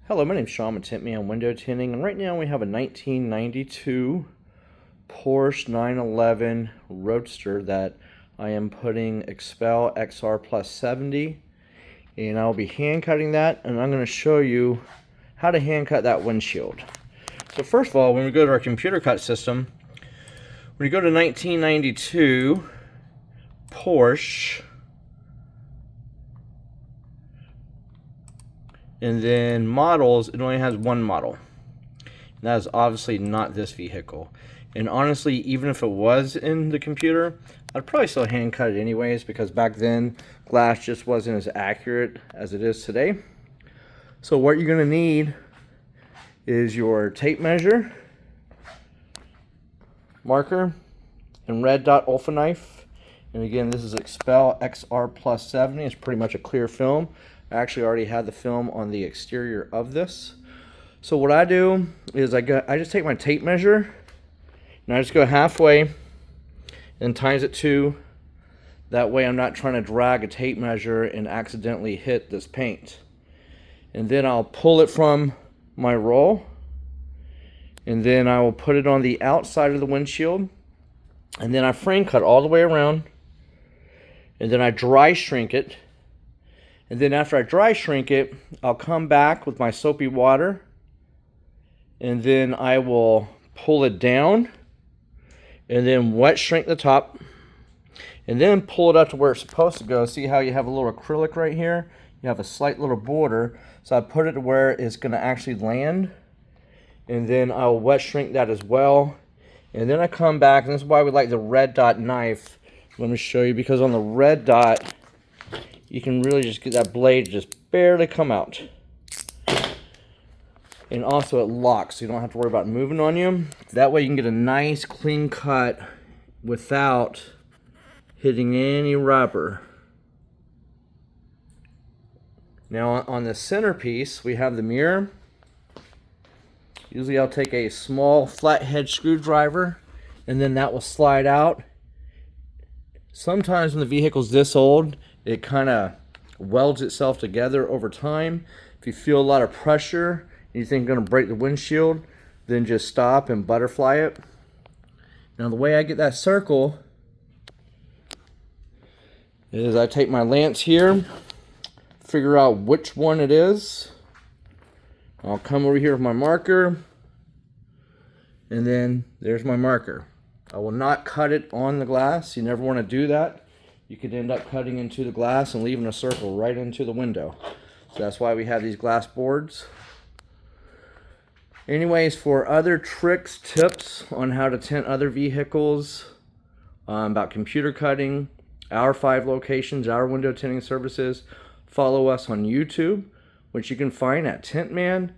Hello, my name's Sean with Tint Man Window Tinting, and right now we have a 1992 Porsche 911 Roadster that I am putting XPEL XR Plus 70, and I'll be hand cutting that, and I'm going to show you how to hand cut that windshield. So first of all, when we go to our computer cut system, when you go to 1992 Porsche, and then models, it only has one model. And that is obviously not this vehicle. And honestly, even if it was in the computer, I'd probably still hand cut it anyways, because back then glass just wasn't as accurate as it is today. So what you're gonna need is your tape measure, marker, and red dot Olfa knife. And again, this is XPEL XR Plus 70. It's pretty much a clear film. I actually already had the film on the exterior of this. So what I do is I just take my tape measure and I just go halfway and times it 2. That way I'm not trying to drag a tape measure and accidentally hit this paint. And then I'll pull it from my roll, and then I will put it on the outside of the windshield, and then I frame cut all the way around, and then I dry shrink it. And then after I dry shrink it, I'll come back with my soapy water, and then I will pull it down, and then wet shrink the top, and then pull it up to where it's supposed to go. See how you have a little acrylic right here? You have a slight little border. So I put it to where it's going to actually land, and then I'll wet shrink that as well. And then I come back, and this is why we like the red dot knife. Let me show you, because on the red dot, you can really just get that blade to just barely come out. And also it locks, so you don't have to worry about moving on you. That way you can get a nice clean cut without hitting any rubber. Now on the centerpiece, we have the mirror. Usually I'll take a small flathead screwdriver, and then that will slide out. Sometimes when the vehicle's this old, it kind of welds itself together over time. If you feel a lot of pressure and you think you're going to break the windshield, then just stop and butterfly it. Now the way I get that circle is I take my lance here, figure out which one it is. I'll come over here with my marker, and then there's my marker. I will not cut it on the glass. You never want to do that. You could end up cutting into the glass and leaving a circle right into the window. So that's why we have these glass boards. Anyways, for other tricks, tips on how to tint other vehicles, about computer cutting, our 5 locations, our window tinting services, follow us on YouTube, which you can find at tintmanfl.com.